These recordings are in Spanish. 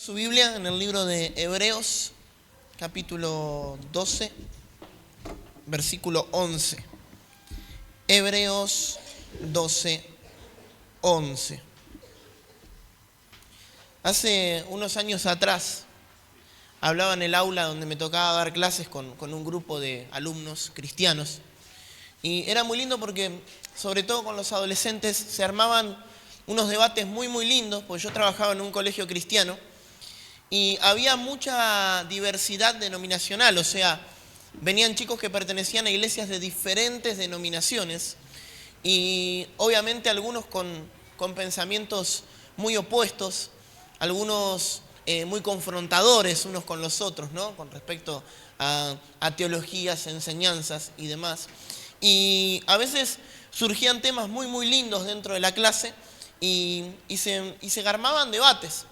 Su Biblia en el libro de Hebreos, capítulo 12, versículo 11. Hebreos 12, 11. Hace unos años atrás hablaba en el aula donde me tocaba dar clases con un grupo de alumnos cristianos. Y era muy lindo porque, sobre todo con los adolescentes, se armaban unos debates muy lindos, porque yo trabajaba en un colegio cristiano y había mucha diversidad denominacional, o sea, venían chicos que pertenecían a iglesias de diferentes denominaciones y obviamente algunos con pensamientos muy opuestos, algunos muy confrontadores unos con los otros, ¿no? Con respecto a teologías, enseñanzas y demás. Y a veces surgían temas muy lindos dentro de la clase y se armaban debates.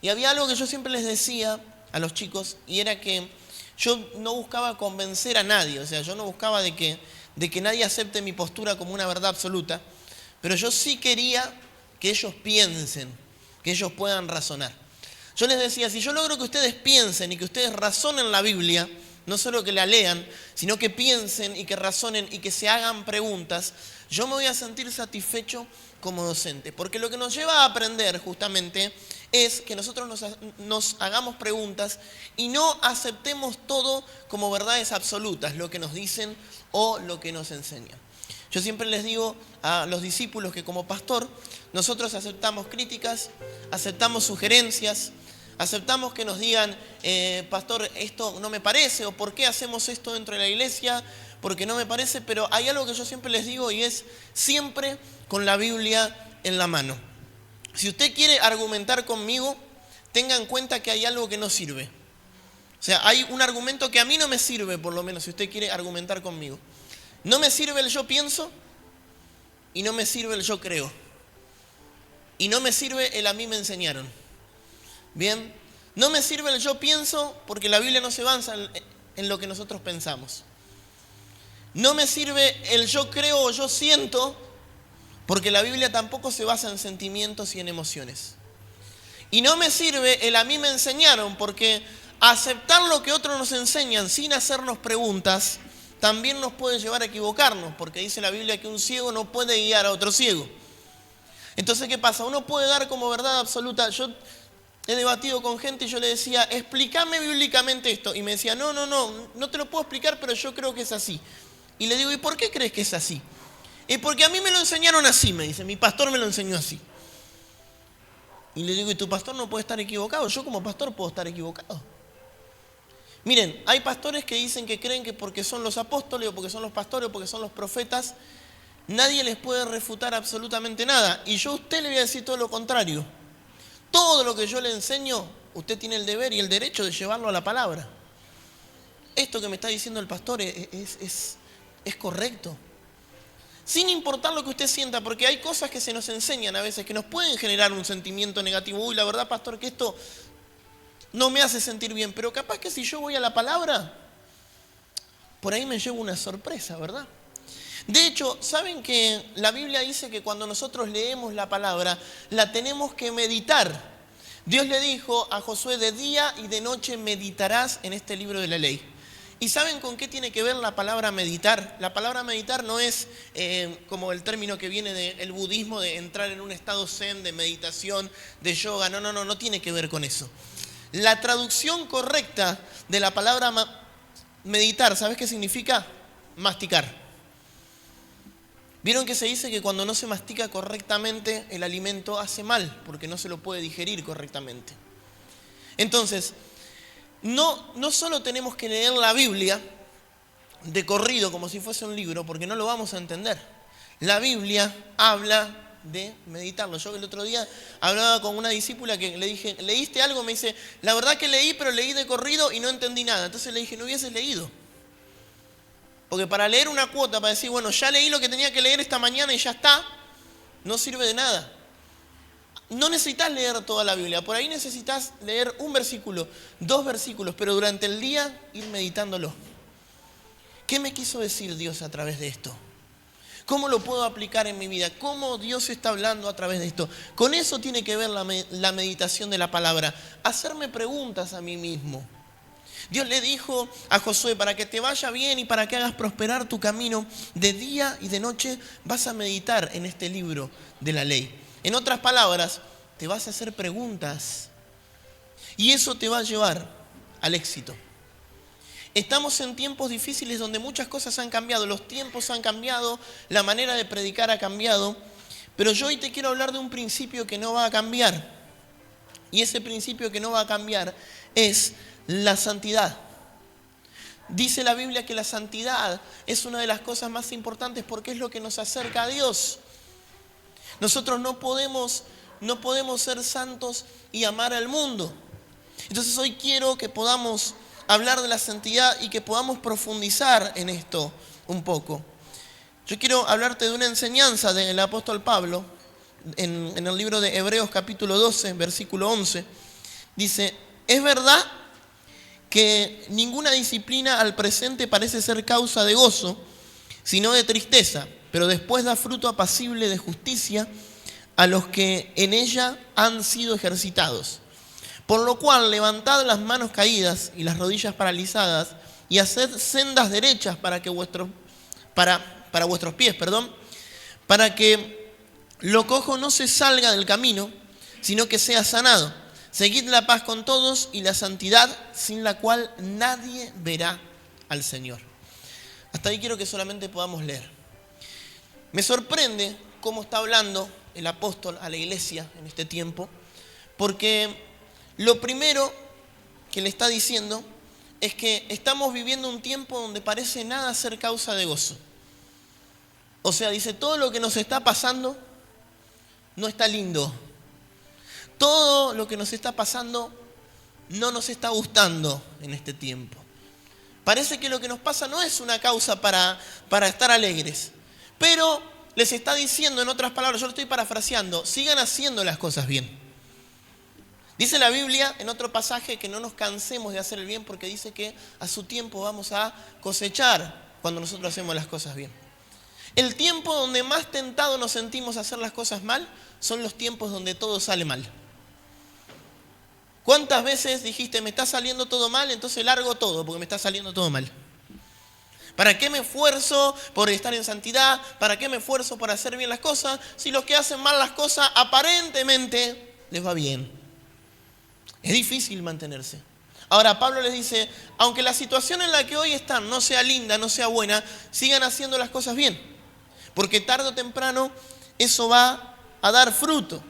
Y había algo que yo siempre les decía a los chicos, y era que yo no buscaba convencer a nadie, o sea, yo no buscaba de que nadie acepte mi postura como una verdad absoluta, pero yo sí quería que ellos piensen, que ellos puedan razonar. Yo les decía, si yo logro que ustedes piensen y que ustedes razonen la Biblia, no solo que la lean, sino que piensen y que razonen y que se hagan preguntas, yo me voy a sentir satisfecho como docente. Porque lo que nos lleva a aprender justamente es que nosotros nos hagamos preguntas y no aceptemos todo como verdades absolutas, lo que nos dicen o lo que nos enseñan. Yo siempre les digo a los discípulos que como pastor, nosotros aceptamos críticas, aceptamos sugerencias, aceptamos que nos digan, pastor, esto no me parece, o por qué hacemos esto dentro de la iglesia, porque no me parece, pero hay algo que yo siempre les digo y es siempre con la Biblia en la mano. Si usted quiere argumentar conmigo, tenga en cuenta que hay algo que no sirve. O sea, hay un argumento que a mí no me sirve, por lo menos, si usted quiere argumentar conmigo. No me sirve el yo pienso y no me sirve el yo creo. Y no me sirve el a mí me enseñaron. Bien, no me sirve el yo pienso porque la Biblia no se basa en lo que nosotros pensamos. No me sirve el yo creo o yo siento porque la Biblia tampoco se basa en sentimientos y en emociones. Y no me sirve el a mí me enseñaron porque aceptar lo que otros nos enseñan sin hacernos preguntas también nos puede llevar a equivocarnos, porque dice la Biblia que un ciego no puede guiar a otro ciego. Entonces, ¿qué pasa? Uno puede dar como verdad absoluta. Yo he debatido con gente y yo le decía, explícame bíblicamente esto. Y me decía, no te lo puedo explicar, pero yo creo que es así. Y le digo, ¿y por qué crees que es así? Y porque a mí me lo enseñaron así, me dice, mi pastor me lo enseñó así. Y le digo, ¿y tu pastor no puede estar equivocado? Yo como pastor puedo estar equivocado. Miren, hay pastores que dicen que creen que porque son los apóstoles, o porque son los pastores, o porque son los profetas, nadie les puede refutar absolutamente nada. Y yo a usted le voy a decir todo lo contrario. Todo lo que yo le enseño, usted tiene el deber y el derecho de llevarlo a la palabra. Esto que me está diciendo el pastor es correcto. Sin importar lo que usted sienta, porque hay cosas que se nos enseñan a veces que nos pueden generar un sentimiento negativo. Uy, la verdad, pastor, que esto no me hace sentir bien. Pero capaz que si yo voy a la palabra, por ahí me llevo una sorpresa, ¿verdad? De hecho, ¿saben que la Biblia dice que cuando nosotros leemos la palabra, la tenemos que meditar? Dios le dijo a Josué, de día y de noche meditarás en este libro de la ley. ¿Y saben con qué tiene que ver la palabra meditar? La palabra meditar no es como el término que viene del budismo, de entrar en un estado zen, de meditación, de yoga. No tiene que ver con eso. La traducción correcta de la palabra meditar, ¿sabes qué significa? Masticar. ¿Vieron que se dice que cuando no se mastica correctamente el alimento hace mal? Porque no se lo puede digerir correctamente. Entonces, no solo tenemos que leer la Biblia de corrido como si fuese un libro, porque no lo vamos a entender. La Biblia habla de meditarlo. Yo el otro día hablaba con una discípula que le dije, ¿leíste algo? Me dice, la verdad que leí, pero leí de corrido y no entendí nada. Entonces le dije, no hubieses leído. Porque para leer una cuota, para decir, bueno, ya leí lo que tenía que leer esta mañana y ya está, no sirve de nada. No necesitas leer toda la Biblia, por ahí necesitas leer un versículo, 2 versículos, pero durante el día ir meditándolo. ¿Qué me quiso decir Dios a través de esto? ¿Cómo lo puedo aplicar en mi vida? ¿Cómo Dios está hablando a través de esto? Con eso tiene que ver la meditación de la palabra. Hacerme preguntas a mí mismo. Dios le dijo a Josué, para que te vaya bien y para que hagas prosperar tu camino, de día y de noche vas a meditar en este libro de la ley. En otras palabras, te vas a hacer preguntas y eso te va a llevar al éxito. Estamos en tiempos difíciles donde muchas cosas han cambiado, los tiempos han cambiado, la manera de predicar ha cambiado, pero yo hoy te quiero hablar de un principio que no va a cambiar. Y ese principio que no va a cambiar es la santidad. Dice la Biblia que la santidad es una de las cosas más importantes porque es lo que nos acerca a Dios. Nosotros no podemos ser santos y amar al mundo. Entonces hoy quiero que podamos hablar de la santidad y que podamos profundizar en esto un poco. Yo quiero hablarte de una enseñanza del apóstol Pablo en el libro de Hebreos capítulo 12, versículo 11. Dice, es verdad que ninguna disciplina al presente parece ser causa de gozo, sino de tristeza, pero después da fruto apacible de justicia a los que en ella han sido ejercitados. Por lo cual, levantad las manos caídas y las rodillas paralizadas y haced sendas derechas para vuestros pies, para que lo cojo no se salga del camino, sino que sea sanado. Seguid la paz con todos y la santidad, sin la cual nadie verá al Señor. Hasta ahí quiero que solamente podamos leer. Me sorprende cómo está hablando el apóstol a la iglesia en este tiempo, porque lo primero que le está diciendo es que estamos viviendo un tiempo donde parece nada ser causa de gozo. O sea, dice, todo lo que nos está pasando no está lindo. Todo lo que nos está pasando no nos está gustando en este tiempo. Parece que lo que nos pasa no es una causa para estar alegres. Pero les está diciendo, en otras palabras, yo lo estoy parafraseando, sigan haciendo las cosas bien. Dice la Biblia en otro pasaje que no nos cansemos de hacer el bien porque dice que a su tiempo vamos a cosechar cuando nosotros hacemos las cosas bien. El tiempo donde más tentados nos sentimos a hacer las cosas mal son los tiempos donde todo sale mal. ¿Cuántas veces dijiste, me está saliendo todo mal, entonces largo todo porque me está saliendo todo mal? ¿Para qué me esfuerzo por estar en santidad? ¿Para qué me esfuerzo por hacer bien las cosas? Si los que hacen mal las cosas aparentemente les va bien. Es difícil mantenerse. Ahora Pablo les dice, aunque la situación en la que hoy están no sea linda, no sea buena, sigan haciendo las cosas bien. Porque tarde o temprano eso va a dar fruto.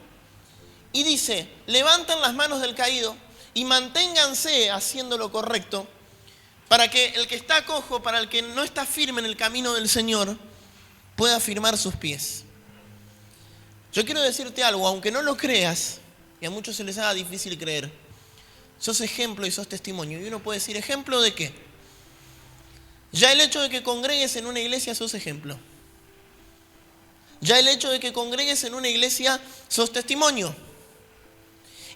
Y dice, levanten las manos del caído y manténganse haciendo lo correcto para que el que está cojo, para el que no está firme en el camino del Señor, pueda firmar sus pies. Yo quiero decirte algo, aunque no lo creas, y a muchos se les haga difícil creer, sos ejemplo y sos testimonio. Y uno puede decir, ¿ejemplo de qué? Ya el hecho de que congregues en una iglesia sos ejemplo. Ya el hecho de que congregues en una iglesia sos testimonio.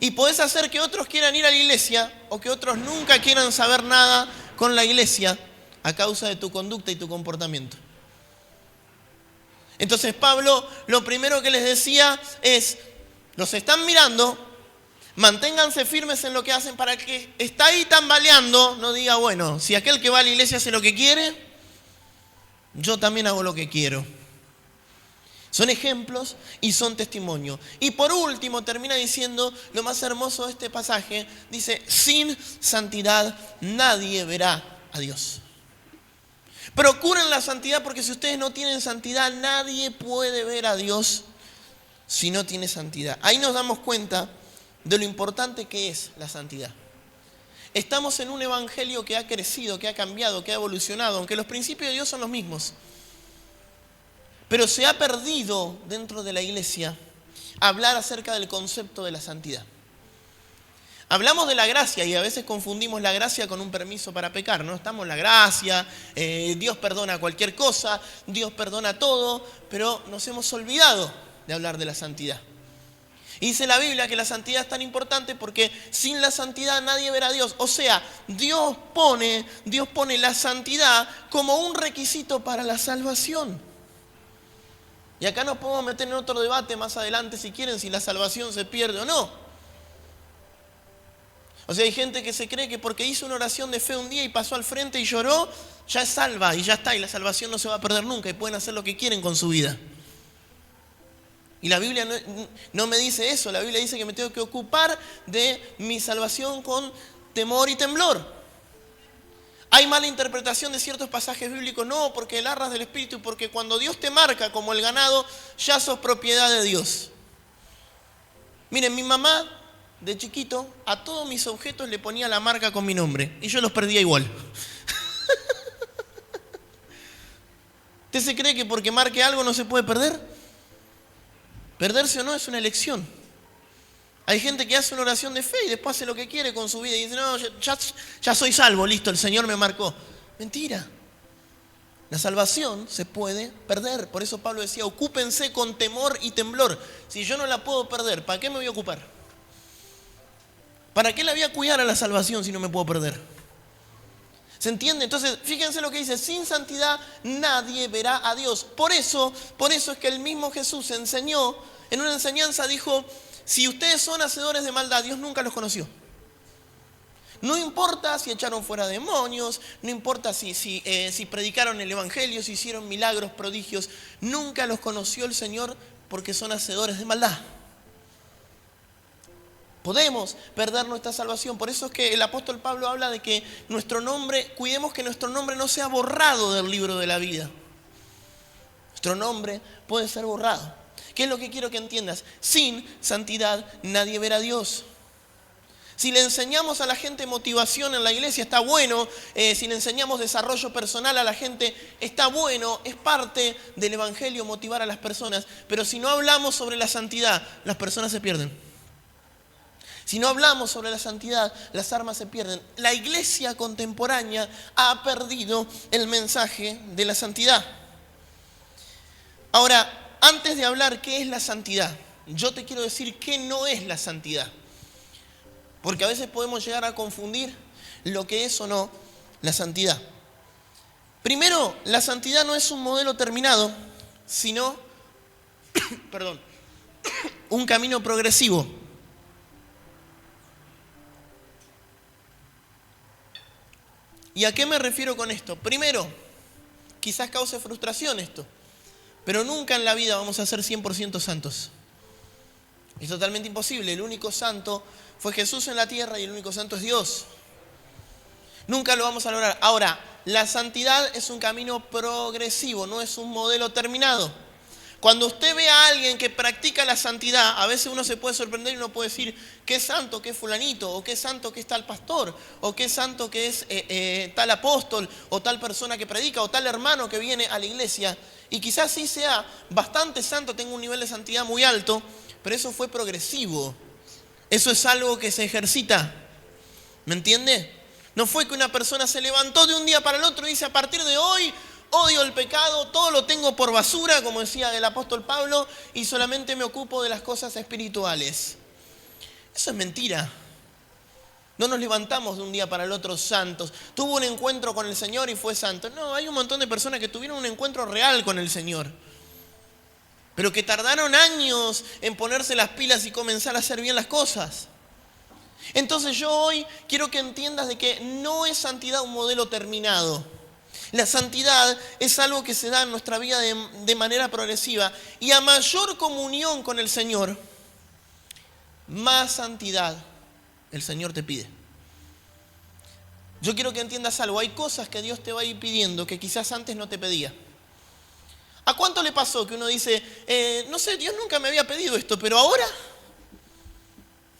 Y podés hacer que otros quieran ir a la iglesia o que otros nunca quieran saber nada con la iglesia a causa de tu conducta y tu comportamiento. Entonces Pablo lo primero que les decía es, los están mirando, manténganse firmes en lo que hacen para que está ahí tambaleando, no diga, bueno, si aquel que va a la iglesia hace lo que quiere, yo también hago lo que quiero. Son ejemplos y son testimonio. Y por último termina diciendo lo más hermoso de este pasaje. Dice, sin santidad nadie verá a Dios. Procuren la santidad porque si ustedes no tienen santidad, nadie puede ver a Dios si no tiene santidad. Ahí nos damos cuenta de lo importante que es la santidad. Estamos en un evangelio que ha crecido, que ha cambiado, que ha evolucionado, aunque los principios de Dios son los mismos. Pero se ha perdido dentro de la iglesia hablar acerca del concepto de la santidad. Hablamos de la gracia y a veces confundimos la gracia con un permiso para pecar, ¿no? Estamos en la gracia, Dios perdona cualquier cosa, Dios perdona todo, pero nos hemos olvidado de hablar de la santidad. Y dice la Biblia que la santidad es tan importante porque sin la santidad nadie verá a Dios. O sea, Dios pone la santidad como un requisito para la salvación. Y acá nos podemos meter en otro debate más adelante si quieren, si la salvación se pierde o no. O sea, hay gente que se cree que porque hizo una oración de fe un día y pasó al frente y lloró, ya es salva y ya está, y la salvación no se va a perder nunca y pueden hacer lo que quieren con su vida. Y la Biblia no me dice eso, la Biblia dice que me tengo que ocupar de mi salvación con temor y temblor. Hay mala interpretación de ciertos pasajes bíblicos, no, porque el arras del Espíritu, porque cuando Dios te marca como el ganado, ya sos propiedad de Dios. Miren, mi mamá, de chiquito, a todos mis objetos le ponía la marca con mi nombre, y yo los perdía igual. ¿Usted se cree que porque marque algo no se puede perder? Perderse o no es una elección. Hay gente que hace una oración de fe y después hace lo que quiere con su vida y dice, no, ya soy salvo, listo, el Señor me marcó. Mentira. La salvación se puede perder. Por eso Pablo decía, ocúpense con temor y temblor. Si yo no la puedo perder, ¿para qué me voy a ocupar? ¿Para qué la voy a cuidar a la salvación si no me puedo perder? ¿Se entiende? Entonces, fíjense lo que dice, sin santidad nadie verá a Dios. Por eso es que el mismo Jesús enseñó, en una enseñanza dijo, si ustedes son hacedores de maldad, Dios nunca los conoció. No importa si echaron fuera demonios, no importa si predicaron el evangelio, si hicieron milagros, prodigios, nunca los conoció el Señor porque son hacedores de maldad. Podemos perder nuestra salvación. Por eso es que el apóstol Pablo habla de que cuidemos que nuestro nombre no sea borrado del libro de la vida. Nuestro nombre puede ser borrado. ¿Qué es lo que quiero que entiendas? Sin santidad nadie verá a Dios. Si le enseñamos a la gente motivación en la iglesia, está bueno. Si le enseñamos desarrollo personal a la gente, está bueno. Es parte del evangelio motivar a las personas. Pero si no hablamos sobre la santidad, las personas se pierden. Si no hablamos sobre la santidad, las almas se pierden. La iglesia contemporánea ha perdido el mensaje de la santidad. Ahora, antes de hablar qué es la santidad, yo te quiero decir qué no es la santidad. Porque a veces podemos llegar a confundir lo que es o no la santidad. Primero, la santidad no es un modelo terminado, sino un camino progresivo. ¿Y a qué me refiero con esto? Primero, quizás cause frustración esto, pero nunca en la vida vamos a ser 100% santos. Es totalmente imposible. El único santo fue Jesús en la tierra y el único santo es Dios. Nunca lo vamos a lograr. Ahora, la santidad es un camino progresivo, no es un modelo terminado. Cuando usted ve a alguien que practica la santidad, a veces uno se puede sorprender y uno puede decir, qué santo que es fulanito, o qué santo que es tal pastor, o qué santo que es tal apóstol, o tal persona que predica, o tal hermano que viene a la iglesia. Y quizás sí sea bastante santo, tenga un nivel de santidad muy alto, pero eso fue progresivo. Eso es algo que se ejercita. ¿Me entiende? No fue que una persona se levantó de un día para el otro y dice, a partir de hoy odio el pecado, todo lo tengo por basura, como decía el apóstol Pablo, y solamente me ocupo de las cosas espirituales. Eso es mentira. No nos levantamos de un día para el otro santos. Tuvo un encuentro con el Señor y fue santo. No, hay un montón de personas que tuvieron un encuentro real con el Señor, pero que tardaron años en ponerse las pilas y comenzar a hacer bien las cosas. Entonces yo hoy quiero que entiendas de que no es santidad un modelo terminado. La santidad es algo que se da en nuestra vida de manera progresiva. Y a mayor comunión con el Señor, más santidad el Señor te pide. Yo quiero que entiendas algo. Hay cosas que Dios te va a ir pidiendo que quizás antes no te pedía. ¿A cuánto le pasó que uno dice, no sé, Dios nunca me había pedido esto, pero ahora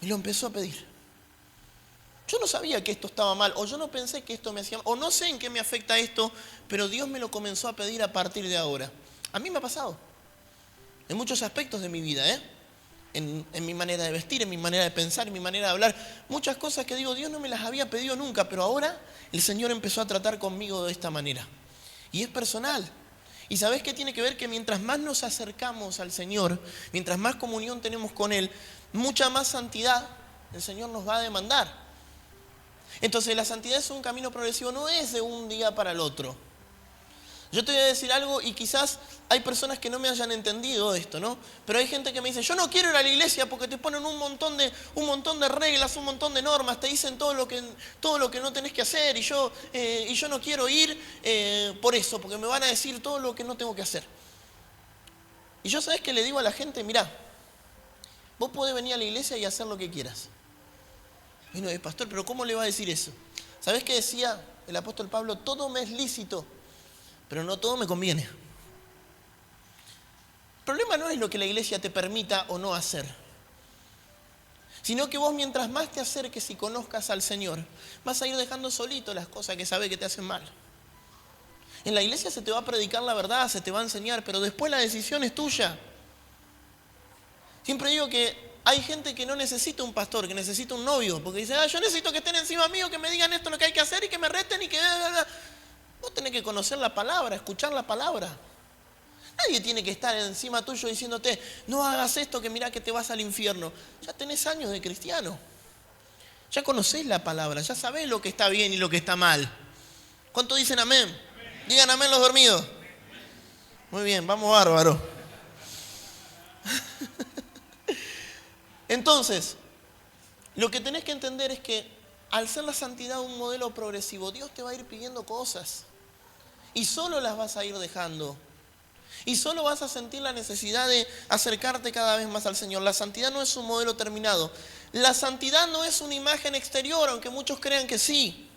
me lo empezó a pedir? Yo no sabía que esto estaba mal, o yo no pensé que esto me hacía mal, o no sé en qué me afecta esto, pero Dios me lo comenzó a pedir a partir de ahora. A mí me ha pasado, en muchos aspectos de mi vida, en mi manera de vestir, en mi manera de pensar, en mi manera de hablar. Muchas cosas que digo, Dios no me las había pedido nunca, pero ahora el Señor empezó a tratar conmigo de esta manera. Y es personal. Y ¿sabés qué tiene que ver? Que mientras más nos acercamos al Señor, mientras más comunión tenemos con Él, mucha más santidad el Señor nos va a demandar. Entonces la santidad es un camino progresivo, no es de un día para el otro. Yo te voy a decir algo y quizás hay personas que no me hayan entendido esto, ¿no? Pero hay gente que me dice, yo no quiero ir a la iglesia porque te ponen un montón de reglas, un montón de normas, te dicen todo lo que no tenés que hacer y yo no quiero ir por eso, porque me van a decir todo lo que no tengo que hacer. Y yo, ¿sabés qué le digo a la gente? Mirá, vos podés venir a la iglesia y hacer lo que quieras. Y no, pastor, pero ¿cómo le va a decir eso? ¿Sabés qué decía el apóstol Pablo? Todo me es lícito, pero no todo me conviene. El problema no es lo que la iglesia te permita o no hacer, sino que vos mientras más te acerques y conozcas al Señor, vas a ir dejando solito las cosas que sabés que te hacen mal. En la iglesia se te va a predicar la verdad, se te va a enseñar, pero después la decisión es tuya. Siempre digo que hay gente que no necesita un pastor, que necesita un novio, porque dice, yo necesito que estén encima mío, que me digan esto lo que hay que hacer y que me reten y que... Vos tenés que conocer la palabra, escuchar la palabra. Nadie tiene que estar encima tuyo diciéndote, no hagas esto que mirá que te vas al infierno. Ya tenés años de cristiano. Ya conocés la palabra, ya sabés lo que está bien y lo que está mal. ¿Cuántos dicen amén? Digan amén los dormidos. Muy bien, vamos bárbaro. Entonces, lo que tenés que entender es que al ser la santidad un modelo progresivo, Dios te va a ir pidiendo cosas. Y solo las vas a ir dejando. Y solo vas a sentir la necesidad de acercarte cada vez más al Señor. La santidad no es un modelo terminado. La santidad no es una imagen exterior, aunque muchos crean que sí.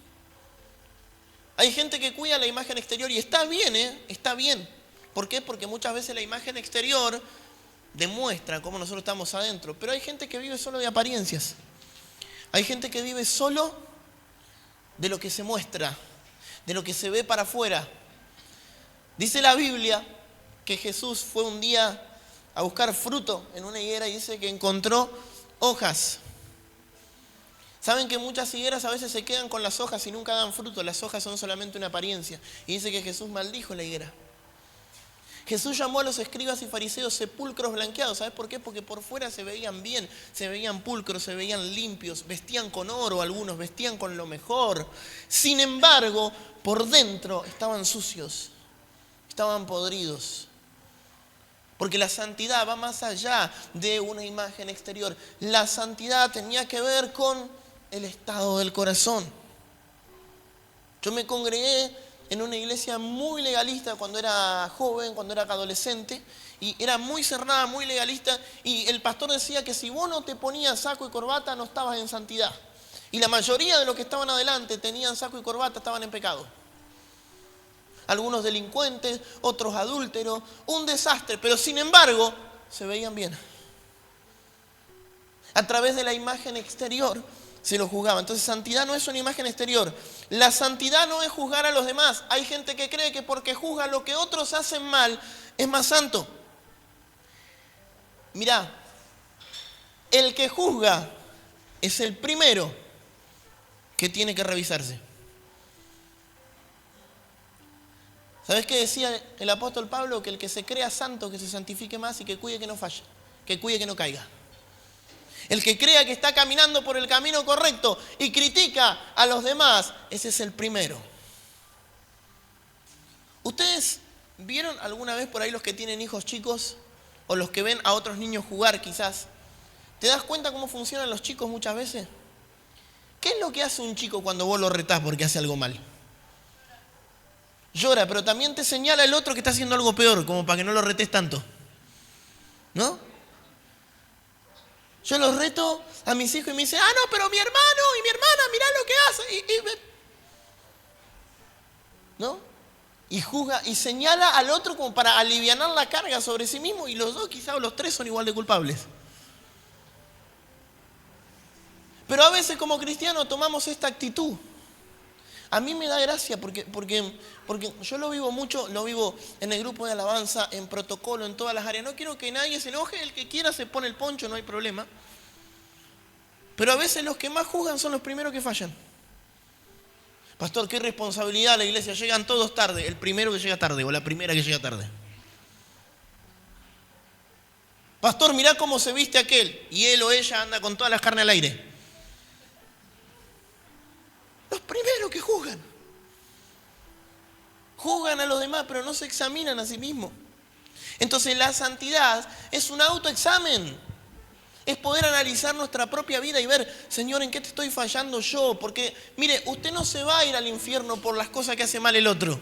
Hay gente que cuida la imagen exterior y está bien, está bien. ¿Por qué? Porque muchas veces la imagen exterior demuestra cómo nosotros estamos adentro. Pero hay gente que vive solo de apariencias. Hay gente que vive solo de lo que se muestra, de lo que se ve para afuera. Dice la Biblia que Jesús fue un día a buscar fruto en una higuera y dice que encontró hojas. Saben que muchas higueras a veces se quedan con las hojas y nunca dan fruto. Las hojas son solamente una apariencia. Y dice que Jesús maldijo la higuera. Jesús llamó a los escribas y fariseos sepulcros blanqueados. ¿Sabes por qué? Porque por fuera se veían bien, se veían pulcros, se veían limpios, vestían con oro algunos, vestían con lo mejor. Sin embargo, por dentro estaban sucios, estaban podridos. Porque la santidad va más allá de una imagen exterior. La santidad tenía que ver con el estado del corazón. Yo me congregué en una iglesia muy legalista cuando era joven, cuando era adolescente, y era muy cerrada, muy legalista, y el pastor decía que si vos no te ponías saco y corbata no estabas en santidad. Y la mayoría de los que estaban adelante tenían saco y corbata, estaban en pecado. Algunos delincuentes, otros adúlteros, un desastre, pero sin embargo se veían bien. A través de la imagen exterior se lo juzgaba. Entonces santidad no es una imagen exterior. La santidad no es juzgar a los demás. Hay gente que cree que porque juzga lo que otros hacen mal es más santo. Mirá, el que juzga es el primero que tiene que revisarse. ¿Sabés qué decía el apóstol Pablo? Que el que se crea santo, que se santifique más y que cuide que no falle, que cuide que no caiga. El que crea que está caminando por el camino correcto y critica a los demás, ese es el primero. ¿Ustedes vieron alguna vez por ahí los que tienen hijos chicos o los que ven a otros niños jugar quizás? ¿Te das cuenta cómo funcionan los chicos muchas veces? ¿Qué es lo que hace un chico cuando vos lo retás porque hace algo mal? Llora, pero también te señala el otro que está haciendo algo peor, como para que no lo retés tanto. ¿No? Yo los reto a mis hijos y me dicen, no, pero mi hermano y mi hermana, mirá lo que hace. ¿No? Y juzga y señala al otro como para alivianar la carga sobre sí mismo y los dos quizás o los tres son igual de culpables. Pero a veces como cristianos tomamos esta actitud. A mí me da gracia porque yo lo vivo mucho, lo vivo en el grupo de alabanza, en protocolo, en todas las áreas. No quiero que nadie se enoje, el que quiera se pone el poncho, no hay problema. Pero a veces los que más juzgan son los primeros que fallan. Pastor, qué irresponsabilidad la iglesia, llegan todos tarde, el primero que llega tarde o la primera que llega tarde. Pastor, mirá cómo se viste aquel y él o ella anda con todas las carnes al aire. Los primeros que juzgan. Juzgan a los demás, pero no se examinan a sí mismos. Entonces la santidad es un autoexamen. Es poder analizar nuestra propia vida y ver, Señor, ¿en qué te estoy fallando yo? Porque, mire, usted no se va a ir al infierno por las cosas que hace mal el otro.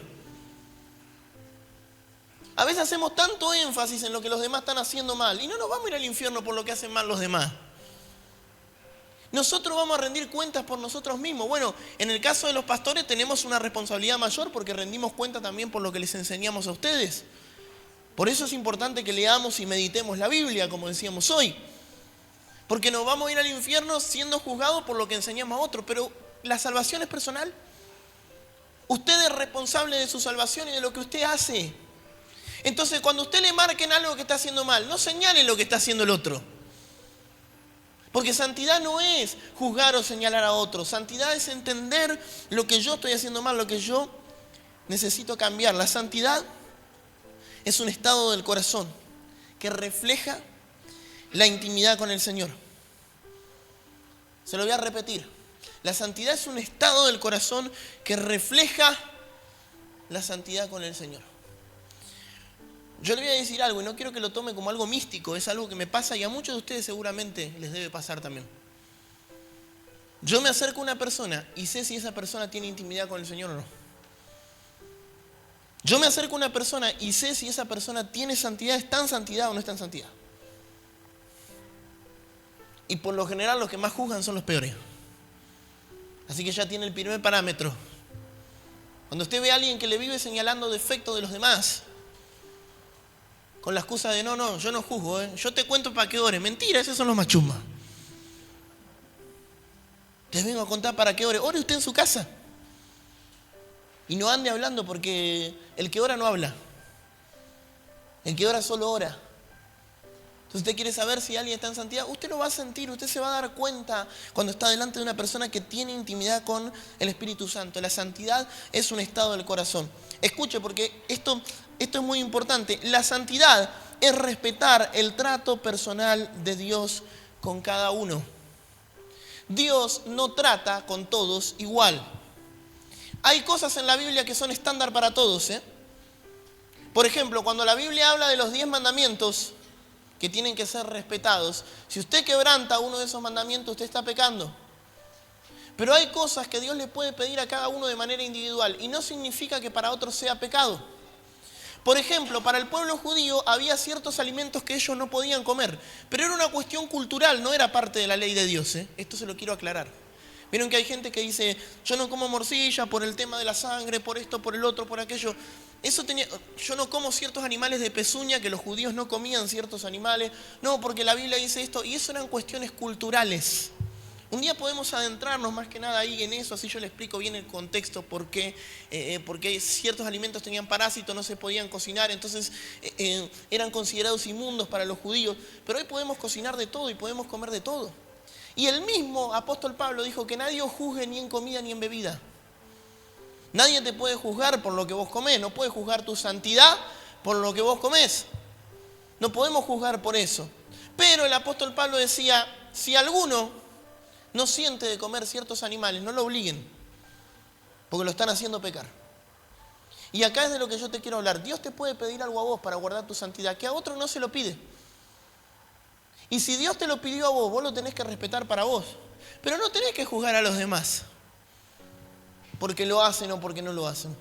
A veces hacemos tanto énfasis en lo que los demás están haciendo mal y no nos vamos a ir al infierno por lo que hacen mal los demás. Nosotros vamos a rendir cuentas por nosotros mismos. Bueno, en el caso de los pastores tenemos una responsabilidad mayor porque rendimos cuenta también por lo que les enseñamos a ustedes. Por eso es importante que leamos y meditemos la Biblia, como decíamos hoy. Porque nos vamos a ir al infierno siendo juzgados por lo que enseñamos a otros. Pero la salvación es personal. Usted es responsable de su salvación y de lo que usted hace. Entonces, cuando usted le marquen algo que está haciendo mal, no señale lo que está haciendo el otro. Porque santidad no es juzgar o señalar a otros. Santidad es entender lo que yo estoy haciendo mal, lo que yo necesito cambiar. La santidad es un estado del corazón que refleja la intimidad con el Señor. Se lo voy a repetir. La santidad es un estado del corazón que refleja la santidad con el Señor. Yo le voy a decir algo y no quiero que lo tome como algo místico, es algo que me pasa y a muchos de ustedes seguramente les debe pasar también. Yo me acerco a una persona y sé si esa persona tiene intimidad con el Señor o no. Yo me acerco a una persona y sé si esa persona tiene santidad, está en santidad o no está en santidad. Y por lo general los que más juzgan son los peores. Así que ya tiene el primer parámetro. Cuando usted ve a alguien que le vive señalando defectos de los demás, con la excusa de no, yo no juzgo, yo te cuento para que ores. Mentira, esos son los machumbas. Te vengo a contar para que ore. Ore usted en su casa. Y no ande hablando porque el que ora no habla. El que ora solo ora. Entonces usted quiere saber si alguien está en santidad. Usted lo va a sentir, usted se va a dar cuenta cuando está delante de una persona que tiene intimidad con el Espíritu Santo. La santidad es un estado del corazón. Escuche, porque esto es muy importante. La santidad es respetar el trato personal de Dios con cada uno. Dios no trata con todos igual. Hay cosas en la Biblia que son estándar para todos. Por ejemplo, cuando la Biblia habla de los 10 mandamientos que tienen que ser respetados, si usted quebranta uno de esos mandamientos, usted está pecando. Pero hay cosas que Dios le puede pedir a cada uno de manera individual y no significa que para otros sea pecado. Por ejemplo, para el pueblo judío había ciertos alimentos que ellos no podían comer, pero era una cuestión cultural, no era parte de la ley de Dios. Esto se lo quiero aclarar. Vieron que hay gente que dice, yo no como morcilla por el tema de la sangre, por esto, por el otro, por aquello. Yo no como ciertos animales de pezuña, que los judíos no comían ciertos animales. No, porque la Biblia dice esto, y eso eran cuestiones culturales. Un día podemos adentrarnos más que nada ahí en eso, así yo le explico bien el contexto, porque ciertos alimentos tenían parásitos, no se podían cocinar, entonces eran considerados inmundos para los judíos. Pero hoy podemos cocinar de todo y podemos comer de todo. Y el mismo apóstol Pablo dijo que nadie os juzgue ni en comida ni en bebida. Nadie te puede juzgar por lo que vos comés, no puede juzgar tu santidad por lo que vos comés. No podemos juzgar por eso. Pero el apóstol Pablo decía, si alguno no siente de comer ciertos animales, no lo obliguen, porque lo están haciendo pecar. Y acá es de lo que yo te quiero hablar. Dios te puede pedir algo a vos para guardar tu santidad, que a otro no se lo pide. Y si Dios te lo pidió a vos, vos lo tenés que respetar para vos. Pero no tenés que juzgar a los demás, porque lo hacen o porque no lo hacen.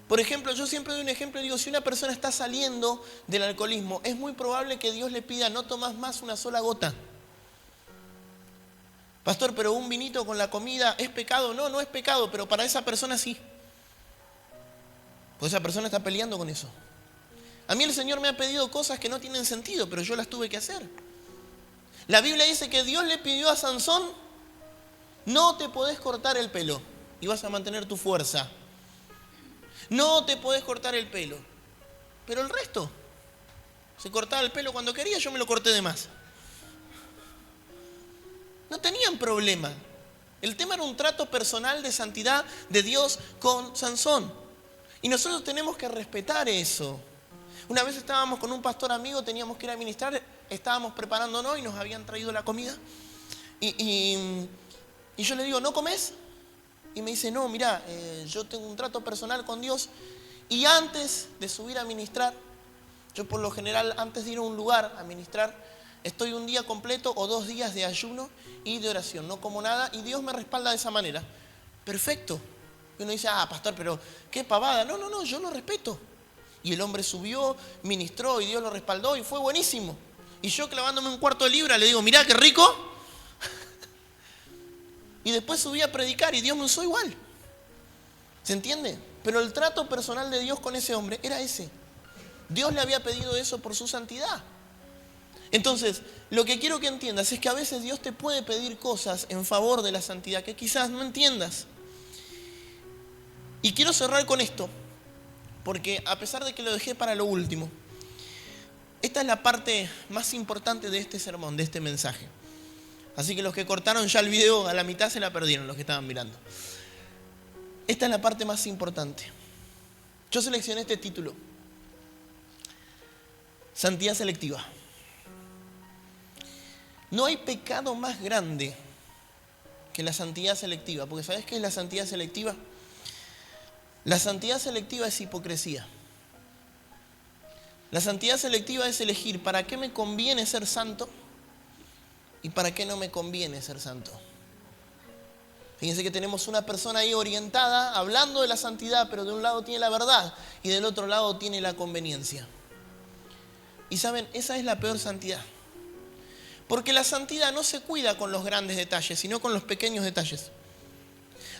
Por ejemplo, yo siempre doy un ejemplo y digo, si una persona está saliendo del alcoholismo, es muy probable que Dios le pida, no tomás más una sola gota. Pastor, pero un vinito con la comida, ¿es pecado? No, no es pecado, pero para esa persona sí. Pues esa persona está peleando con eso. A mí el Señor me ha pedido cosas que no tienen sentido, pero yo las tuve que hacer. La Biblia dice que Dios le pidió a Sansón, no te podés cortar el pelo y vas a mantener tu fuerza. No te podés cortar el pelo. Pero el resto, se cortaba el pelo cuando quería, yo me lo corté de más. No tenían problema. El tema era un trato personal de santidad de Dios con Sansón. Y nosotros tenemos que respetar eso. Una vez estábamos con un pastor amigo, teníamos que ir a ministrar, estábamos preparándonos y nos habían traído la comida. Y yo le digo, ¿no comés? y me dice, no, mira, yo tengo un trato personal con Dios y antes de subir a ministrar, yo por lo general antes de ir a un lugar a ministrar, estoy un día completo o 2 días de ayuno y de oración, no como nada y Dios me respalda de esa manera. Perfecto. Y uno dice, pastor, pero qué pavada. No, yo lo respeto. Y el hombre subió, ministró y Dios lo respaldó y fue buenísimo. Y yo clavándome un cuarto de libra le digo, mirá qué rico. Y después subí a predicar y Dios me usó igual. ¿Se entiende? Pero el trato personal de Dios con ese hombre era ese. Dios le había pedido eso por su santidad. Entonces, lo que quiero que entiendas es que a veces Dios te puede pedir cosas en favor de la santidad que quizás no entiendas. Y quiero cerrar con esto, porque a pesar de que lo dejé para lo último, esta es la parte más importante de este sermón, de este mensaje. Así que los que cortaron ya el video a la mitad se la perdieron, los que estaban mirando. Esta es la parte más importante. Yo seleccioné este título. Santidad selectiva. No hay pecado más grande que la santidad selectiva. Porque ¿sabes qué es la santidad selectiva? La santidad selectiva es hipocresía. La santidad selectiva es elegir para qué me conviene ser santo y para qué no me conviene ser santo. Fíjense que tenemos una persona ahí orientada, hablando de la santidad, pero de un lado tiene la verdad y del otro lado tiene la conveniencia. Y saben, esa es la peor santidad. Porque la santidad no se cuida con los grandes detalles, sino con los pequeños detalles.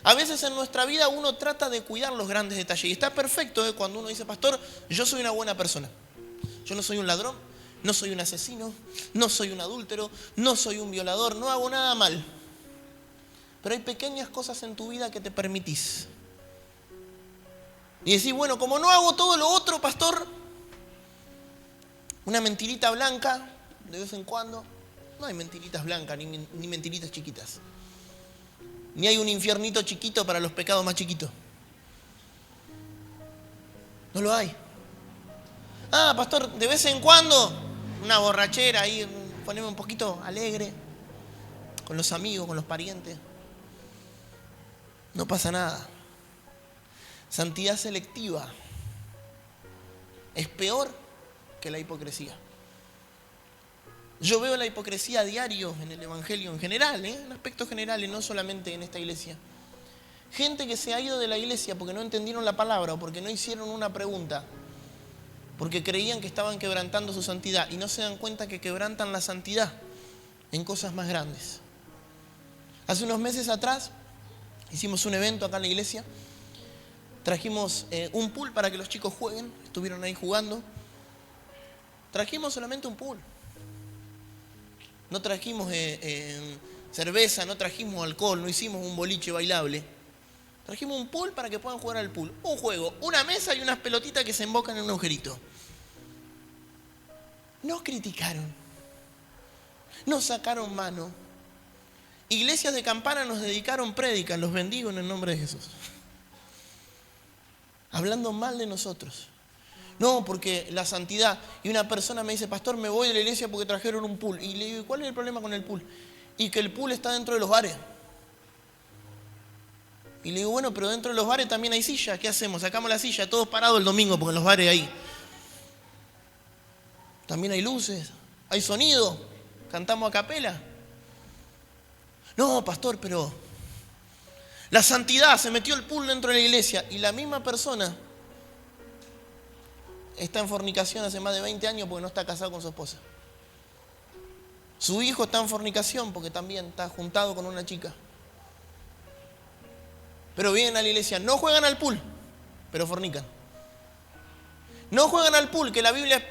A veces en nuestra vida uno trata de cuidar los grandes detalles. Y está perfecto cuando uno dice, pastor, yo soy una buena persona. Yo no soy un ladrón, no soy un asesino, no soy un adúltero, no soy un violador, no hago nada mal. Pero hay pequeñas cosas en tu vida que te permitís. Y decís, bueno, como no hago todo lo otro, pastor, una mentirita blanca de vez en cuando. No hay mentiritas blancas ni mentiritas chiquitas. Ni hay un infiernito chiquito para los pecados más chiquitos. No lo hay. Pastor, de vez en cuando, una borrachera ahí, poneme un poquito alegre, con los amigos, con los parientes. No pasa nada. Santidad selectiva es peor que la hipocresía. Yo veo la hipocresía a diario en el evangelio en general, en aspectos generales, no solamente en esta iglesia. Gente que se ha ido de la iglesia porque no entendieron la palabra o porque no hicieron una pregunta, porque creían que estaban quebrantando su santidad y no se dan cuenta que quebrantan la santidad en cosas más grandes. Hace unos meses atrás hicimos un evento acá en la iglesia, trajimos un pool para que los chicos jueguen, estuvieron ahí jugando. Trajimos solamente un pool. No trajimos cerveza, no trajimos alcohol, no hicimos un boliche bailable. Trajimos un pool para que puedan jugar al pool. Un juego, una mesa y unas pelotitas que se embocan en un agujerito. Nos criticaron. Nos sacaron mano. Iglesias de Campana nos dedicaron prédicas, los bendigo en el nombre de Jesús. Hablando mal de nosotros. No, porque la santidad. Y una persona me dice, pastor, me voy de la iglesia porque trajeron un pool. Y le digo, ¿cuál es el problema con el pool? Y que el pool está dentro de los bares. Y le digo, bueno, pero dentro de los bares también hay sillas. ¿Qué hacemos? Sacamos la silla, todos parados el domingo, porque en los bares hay. También hay luces, hay sonido. Cantamos a capela. No, pastor, pero la santidad, se metió el pool dentro de la iglesia. Y la misma persona está en fornicación hace más de 20 años porque no está casado con su esposa. Su hijo está en fornicación porque también está juntado con una chica. Pero vienen a la iglesia, no juegan al pool, pero fornican. No juegan al pool, que la Biblia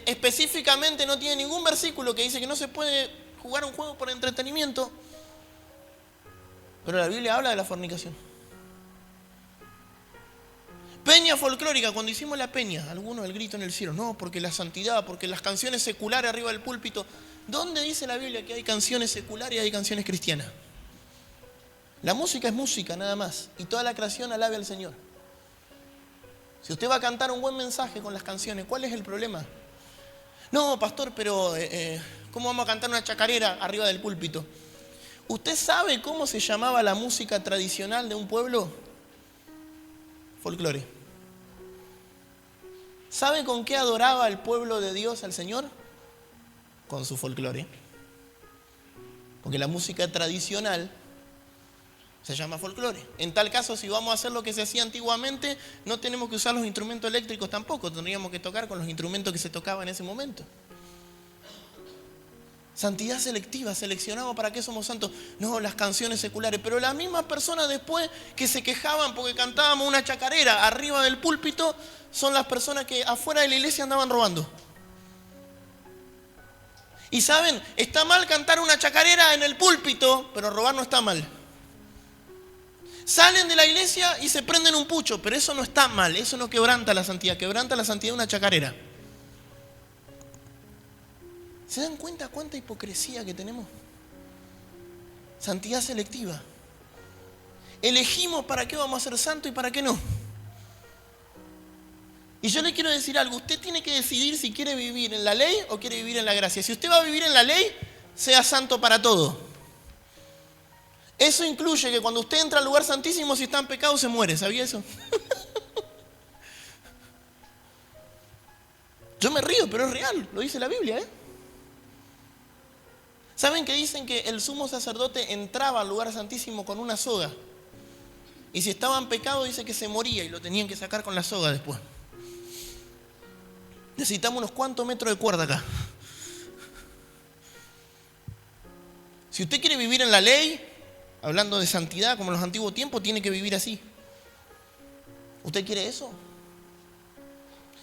específicamente no tiene ningún versículo que dice que no se puede jugar un juego por entretenimiento. Pero la Biblia habla de la fornicación. Peña folclórica, cuando hicimos la peña, algunos el grito en el cielo, no, porque la santidad, porque las canciones seculares arriba del púlpito. ¿Dónde dice la Biblia que hay canciones seculares y hay canciones cristianas? La música es música, nada más, y toda la creación alabe al Señor. Si usted va a cantar un buen mensaje con las canciones, ¿cuál es el problema? No, pastor, pero ¿cómo vamos a cantar una chacarera arriba del púlpito? ¿Usted sabe cómo se llamaba la música tradicional de un pueblo? Folclore. ¿Sabe con qué adoraba el pueblo de Dios al Señor? Con su folclore. Porque la música tradicional se llama folclore. En tal caso, si vamos a hacer lo que se hacía antiguamente, no tenemos que usar los instrumentos eléctricos tampoco. Tendríamos que tocar con los instrumentos que se tocaban en ese momento. Santidad selectiva, seleccionamos para qué somos santos. No, las canciones seculares. Pero las mismas personas después que se quejaban porque cantábamos una chacarera arriba del púlpito, son las personas que afuera de la iglesia andaban robando. Y saben, está mal cantar una chacarera en el púlpito, pero robar no está mal. Salen de la iglesia y se prenden un pucho, pero eso no está mal, eso no quebranta la santidad de una chacarera. ¿Se dan cuenta cuánta hipocresía que tenemos? Santidad selectiva. Elegimos para qué vamos a ser santos y para qué no. Y yo le quiero decir algo, usted tiene que decidir si quiere vivir en la ley o quiere vivir en la gracia. Si usted va a vivir en la ley, sea santo para todo. Eso incluye que cuando usted entra al lugar santísimo, si está en pecado, se muere. ¿Sabía eso? Yo me río, pero es real, lo dice la Biblia, ¿eh? ¿Saben que dicen que el sumo sacerdote entraba al lugar santísimo con una soga? Y si estaba en pecado, dice que se moría y lo tenían que sacar con la soga después. Necesitamos unos cuantos metros de cuerda acá. Si usted quiere vivir en la ley, hablando de santidad como en los antiguos tiempos, tiene que vivir así. ¿Usted quiere eso?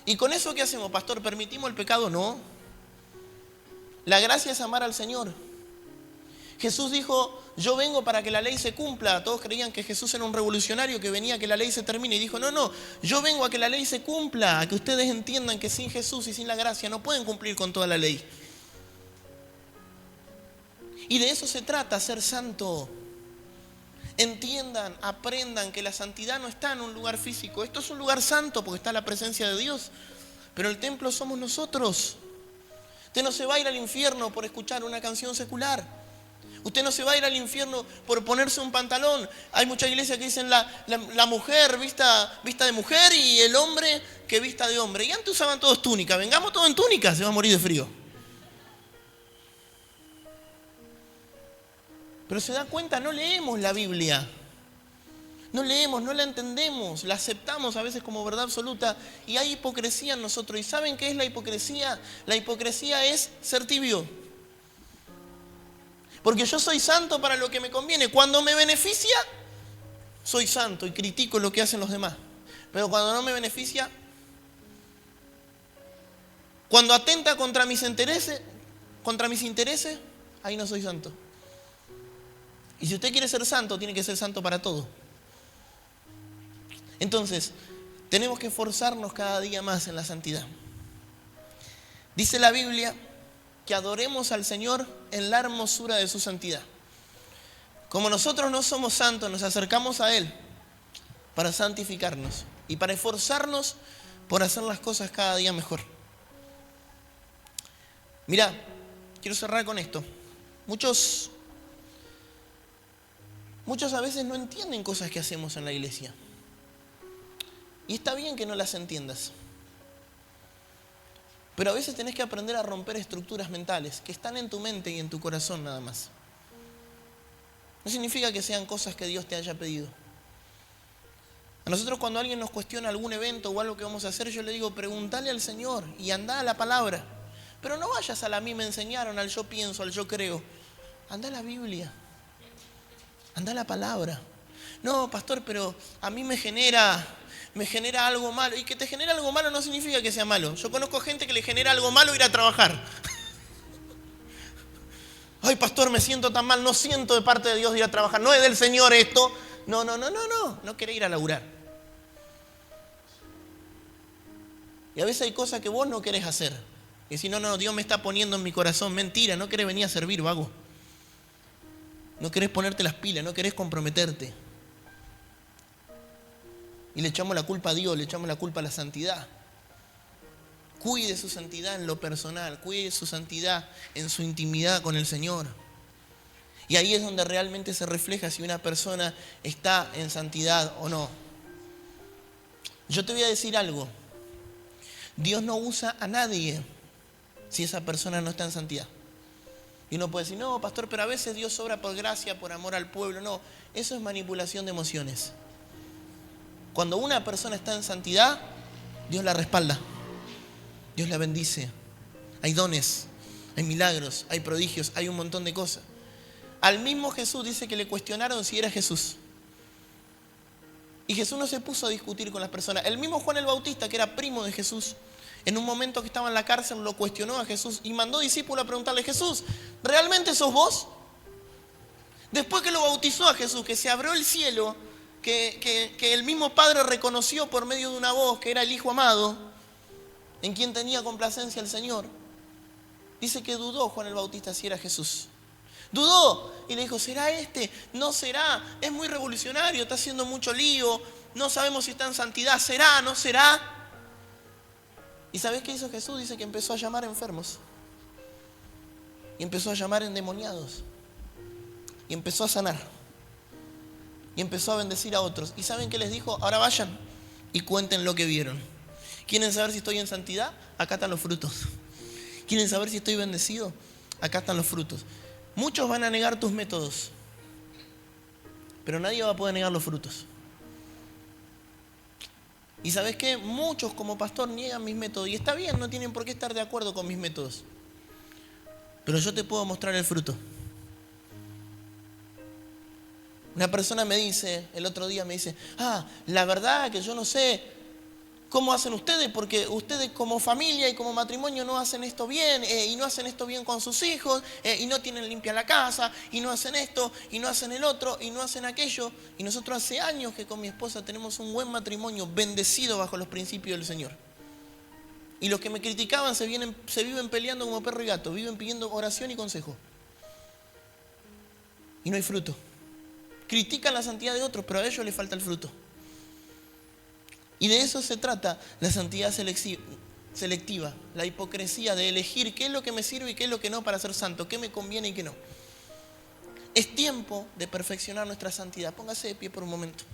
¿Y con eso qué hacemos, pastor? ¿Permitimos el pecado? No. La gracia es amar al Señor. Jesús dijo, yo vengo para que la ley se cumpla. Todos creían que Jesús era un revolucionario que venía a que la ley se termine. Y dijo, no, yo vengo a que la ley se cumpla, a que ustedes entiendan que sin Jesús y sin la gracia no pueden cumplir con toda la ley. Y de eso se trata, ser santo. Entiendan, aprendan que la santidad no está en un lugar físico. Esto es un lugar santo porque está la presencia de Dios. Pero el templo somos nosotros. Usted no se va a ir al infierno por escuchar una canción secular. Usted no se va a ir al infierno por ponerse un pantalón. Hay muchas iglesias que dicen la mujer vista de mujer y el hombre que vista de hombre. Y antes usaban todos túnica. Vengamos todos en túnica, se va a morir de frío. Pero se da cuenta, no leemos la Biblia. No leemos, no la entendemos, la aceptamos a veces como verdad absoluta y hay hipocresía en nosotros. ¿Y saben qué es la hipocresía? La hipocresía es ser tibio. Porque yo soy santo para lo que me conviene. Cuando me beneficia, soy santo y critico lo que hacen los demás. Pero cuando no me beneficia, cuando atenta contra mis intereses, ahí no soy santo. Y si usted quiere ser santo, tiene que ser santo para todo. Entonces, tenemos que esforzarnos cada día más en la santidad. Dice la Biblia que adoremos al Señor en la hermosura de su santidad. Como nosotros no somos santos, nos acercamos a Él para santificarnos y para esforzarnos por hacer las cosas cada día mejor. Mirá, quiero cerrar con esto. Muchos a veces no entienden cosas que hacemos en la iglesia. Y está bien que no las entiendas. Pero a veces tenés que aprender a romper estructuras mentales que están en tu mente y en tu corazón nada más. No significa que sean cosas que Dios te haya pedido. A nosotros cuando alguien nos cuestiona algún evento o algo que vamos a hacer, yo le digo, pregúntale al Señor y andá a la palabra. Pero no vayas a mí me enseñaron, al yo pienso, al yo creo. Andá a la Biblia. Andá a la palabra. No, pastor, pero a mí me genera algo malo. Y que te genera algo malo no significa que sea malo. Yo conozco gente que le genera algo malo ir a trabajar. Ay, pastor, me siento tan mal. No siento de parte de Dios de ir a trabajar. No es del Señor esto. No. No quiere ir a laburar. Y a veces hay cosas que vos no querés hacer. Y si no, Dios me está poniendo en mi corazón. Mentira, no querés venir a servir, vago. No querés ponerte las pilas, no querés comprometerte. Y le echamos la culpa a Dios, le echamos la culpa a la santidad. Cuide su santidad en lo personal, cuide su santidad en su intimidad con el Señor. Y ahí es donde realmente se refleja si una persona está en santidad o no. Yo te voy a decir algo. Dios no usa a nadie si esa persona no está en santidad. Y uno puede decir, no, pastor, pero a veces Dios obra por gracia, por amor al pueblo. No, eso es manipulación de emociones. Cuando una persona está en santidad, Dios la respalda. Dios la bendice. Hay dones, hay milagros, hay prodigios, hay un montón de cosas. Al mismo Jesús dice que le cuestionaron si era Jesús. Y Jesús no se puso a discutir con las personas. El mismo Juan el Bautista, que era primo de Jesús, en un momento que estaba en la cárcel, lo cuestionó a Jesús y mandó discípulos a preguntarle, Jesús, ¿realmente sos vos? Después que lo bautizó a Jesús, que se abrió el cielo, que el mismo Padre reconoció por medio de una voz que era el Hijo amado, en quien tenía complacencia el Señor, dice que dudó Juan el Bautista si era Jesús. Dudó y le dijo, ¿será este? No será, es muy revolucionario, está haciendo mucho lío, no sabemos si está en santidad, ¿será? ¿No será? ¿Y sabés qué hizo Jesús? Dice que empezó a llamar enfermos. Y empezó a llamar endemoniados. Y empezó a sanar. Y empezó a bendecir a otros. ¿Y saben qué les dijo? Ahora vayan y cuenten lo que vieron. ¿Quieren saber si estoy en santidad? Acá están los frutos. ¿Quieren saber si estoy bendecido? Acá están los frutos. Muchos van a negar tus métodos, pero nadie va a poder negar los frutos. ¿Y sabes qué? Muchos como pastor niegan mis métodos. Y está bien, no tienen por qué estar de acuerdo con mis métodos. Pero yo te puedo mostrar el fruto. Una persona me dice, el otro día me dice, la verdad que yo no sé cómo hacen ustedes, porque ustedes como familia y como matrimonio no hacen esto bien, y no hacen esto bien con sus hijos, y no tienen limpia la casa, y no hacen esto, y no hacen el otro, y no hacen aquello. Y nosotros hace años que con mi esposa tenemos un buen matrimonio, bendecido bajo los principios del Señor. Y los que me criticaban se viven peleando como perro y gato, viven pidiendo oración y consejo. Y no hay fruto. Critican la santidad de otros, pero a ellos les falta el fruto. Y de eso se trata la santidad selectiva, la hipocresía de elegir qué es lo que me sirve y qué es lo que no para ser santo, qué me conviene y qué no. Es tiempo de perfeccionar nuestra santidad. Póngase de pie por un momento.